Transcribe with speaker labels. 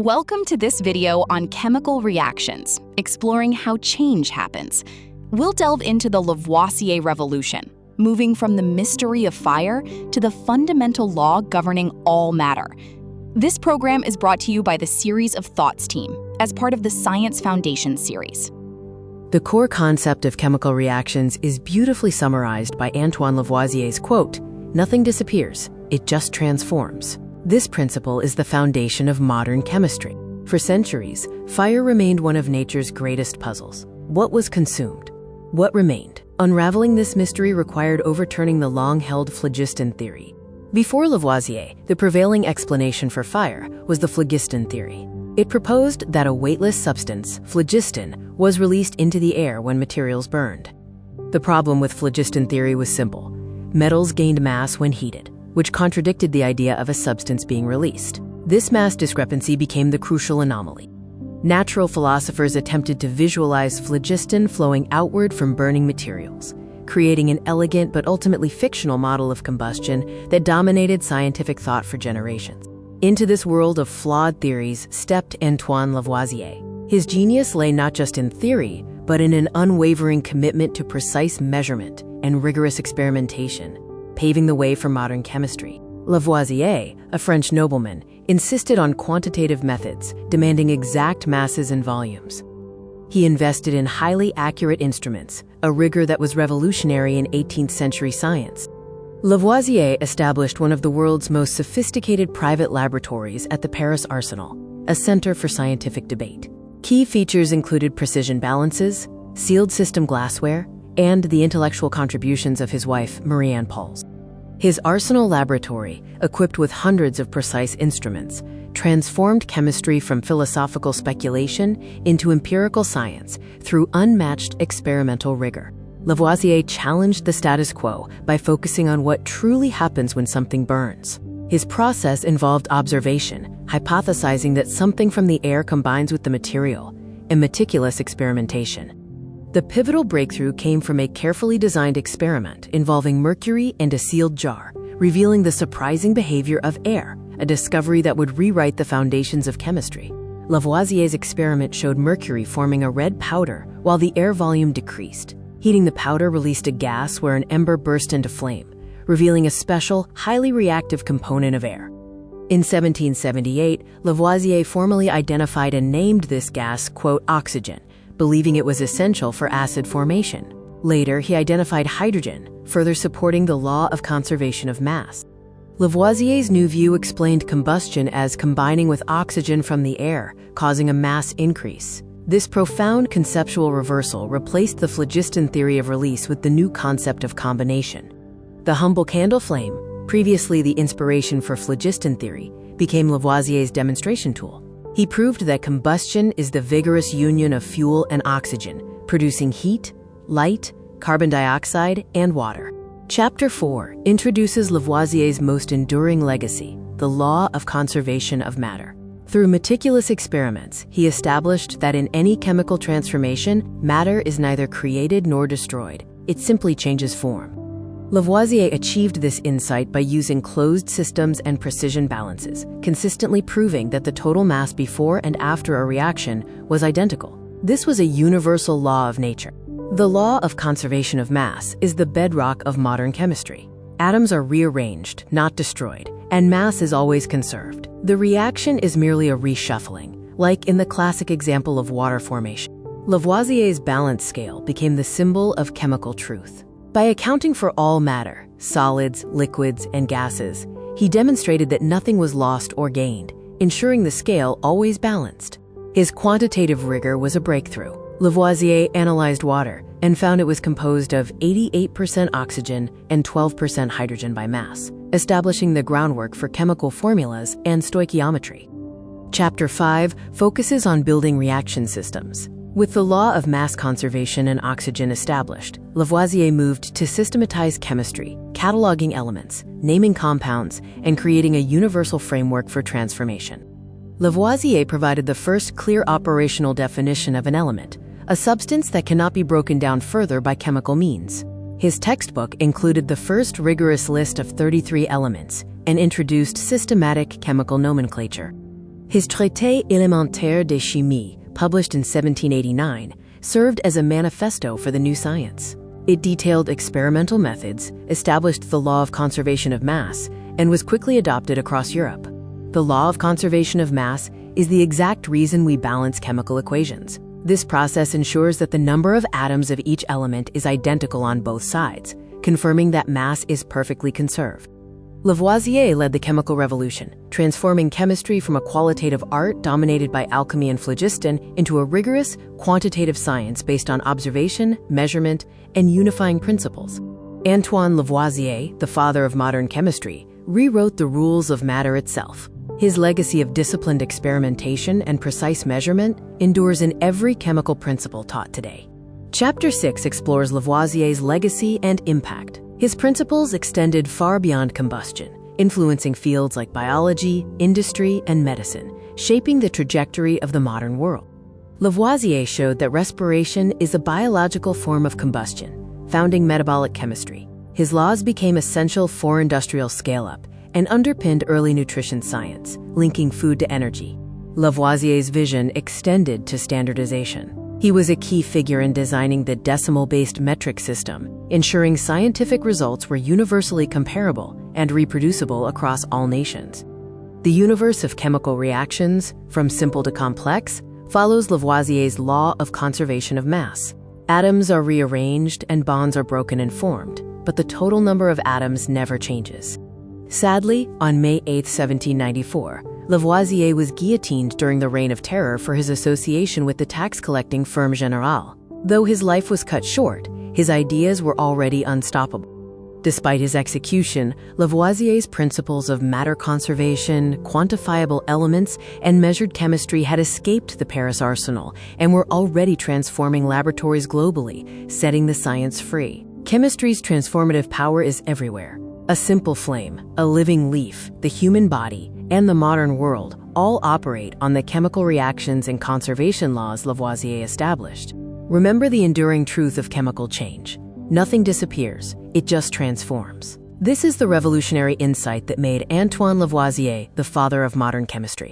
Speaker 1: Welcome to this video on chemical reactions, exploring how change happens. We'll delve into the Lavoisier revolution, moving from the mystery of fire to the fundamental law governing all matter. This program is brought to you by the Series of Thoughts team as part of the Science Foundation series.
Speaker 2: The core concept of chemical reactions is beautifully summarized by Antoine Lavoisier's quote, "Nothing disappears, it just transforms." This principle is the foundation of modern chemistry. For centuries, fire remained one of nature's greatest puzzles. What was consumed? What remained? Unraveling this mystery required overturning the long-held Phlogiston theory. Before Lavoisier, the prevailing explanation for fire was the Phlogiston theory. It proposed that a weightless substance, phlogiston, was released into the air when materials burned. The problem with Phlogiston theory was simple. Metals gained mass when heated, which contradicted the idea of a substance being released. This mass discrepancy became the crucial anomaly. Natural philosophers attempted to visualize phlogiston flowing outward from burning materials, creating an elegant but ultimately fictional model of combustion that dominated scientific thought for generations. Into this world of flawed theories stepped Antoine Lavoisier. His genius lay not just in theory, but in an unwavering commitment to precise measurement and rigorous experimentation, paving the way for modern chemistry. Lavoisier, a French nobleman, insisted on quantitative methods, demanding exact masses and volumes. He invested in highly accurate instruments, a rigor that was revolutionary in 18th century science. Lavoisier established one of the world's most sophisticated private laboratories at the Paris Arsenal, a center for scientific debate. Key features included precision balances, sealed system glassware, and the intellectual contributions of his wife, Marie-Anne Pauls. His Arsenal laboratory, equipped with hundreds of precise instruments, transformed chemistry from philosophical speculation into empirical science through unmatched experimental rigor. Lavoisier challenged the status quo by focusing on what truly happens when something burns. His process involved observation, hypothesizing that something from the air combines with the material, and meticulous experimentation. The pivotal breakthrough came from a carefully designed experiment involving mercury and a sealed jar, revealing the surprising behavior of air, a discovery that would rewrite the foundations of chemistry. Lavoisier's experiment showed mercury forming a red powder while the air volume decreased. Heating the powder released a gas where an ember burst into flame, revealing a special, highly reactive component of air. In 1778, Lavoisier formally identified and named this gas, quote, oxygen, believing it was essential for acid formation. Later, he identified hydrogen, further supporting the law of conservation of mass. Lavoisier's new view explained combustion as combining with oxygen from the air, causing a mass increase. This profound conceptual reversal replaced the phlogiston theory of release with the new concept of combination. The humble candle flame, previously the inspiration for phlogiston theory, became Lavoisier's demonstration tool. He proved that combustion is the vigorous union of fuel and oxygen, producing heat, light, carbon dioxide, and water. Chapter 4 introduces Lavoisier's most enduring legacy, the law of conservation of matter. Through meticulous experiments, he established that in any chemical transformation, matter is neither created nor destroyed. It simply changes form. Lavoisier achieved this insight by using closed systems and precision balances, consistently proving that the total mass before and after a reaction was identical. This was a universal law of nature. The law of conservation of mass is the bedrock of modern chemistry. Atoms are rearranged, not destroyed, and mass is always conserved. The reaction is merely a reshuffling, like in the classic example of water formation. Lavoisier's balance scale became the symbol of chemical truth. By accounting for all matter, solids, liquids, and gases, he demonstrated that nothing was lost or gained, ensuring the scale always balanced. His quantitative rigor was a breakthrough. Lavoisier analyzed water and found it was composed of 88% oxygen and 12% hydrogen by mass, establishing the groundwork for chemical formulas and stoichiometry. Chapter 5 focuses on building reaction systems. With the law of mass conservation and oxygen established, Lavoisier moved to systematize chemistry, cataloging elements, naming compounds, and creating a universal framework for transformation. Lavoisier provided the first clear operational definition of an element, a substance that cannot be broken down further by chemical means. His textbook included the first rigorous list of 33 elements and introduced systematic chemical nomenclature. His Traité élémentaire de chimie, published in 1789, served as a manifesto for the new science. It detailed experimental methods, established the law of conservation of mass, and was quickly adopted across Europe. The law of conservation of mass is the exact reason we balance chemical equations. This process ensures that the number of atoms of each element is identical on both sides, confirming that mass is perfectly conserved. Lavoisier led the chemical revolution, transforming chemistry from a qualitative art dominated by alchemy and phlogiston into a rigorous, quantitative science based on observation, measurement, and unifying principles. Antoine Lavoisier, the father of modern chemistry, rewrote the rules of matter itself. His legacy of disciplined experimentation and precise measurement endures in every chemical principle taught today. Chapter 6 explores Lavoisier's legacy and impact. His principles extended far beyond combustion, influencing fields like biology, industry, and medicine, shaping the trajectory of the modern world. Lavoisier showed that respiration is a biological form of combustion, founding metabolic chemistry. His laws became essential for industrial scale-up and underpinned early nutrition science, linking food to energy. Lavoisier's vision extended to standardization. He was a key figure in designing the decimal-based metric system, ensuring scientific results were universally comparable and reproducible across all nations. The universe of chemical reactions, from simple to complex, follows Lavoisier's law of conservation of mass. Atoms are rearranged and bonds are broken and formed, but the total number of atoms never changes. Sadly, on May 8, 1794, Lavoisier was guillotined during the Reign of Terror for his association with the tax-collecting firm Générale. Though his life was cut short, his ideas were already unstoppable. Despite his execution, Lavoisier's principles of matter conservation, quantifiable elements, and measured chemistry had escaped the Paris arsenal and were already transforming laboratories globally, setting the science free. Chemistry's transformative power is everywhere. A simple flame, a living leaf, the human body, and the modern world all operate on the chemical reactions and conservation laws Lavoisier established. Remember the enduring truth of chemical change. Nothing disappears, it just transforms. This is the revolutionary insight that made Antoine Lavoisier the father of modern chemistry.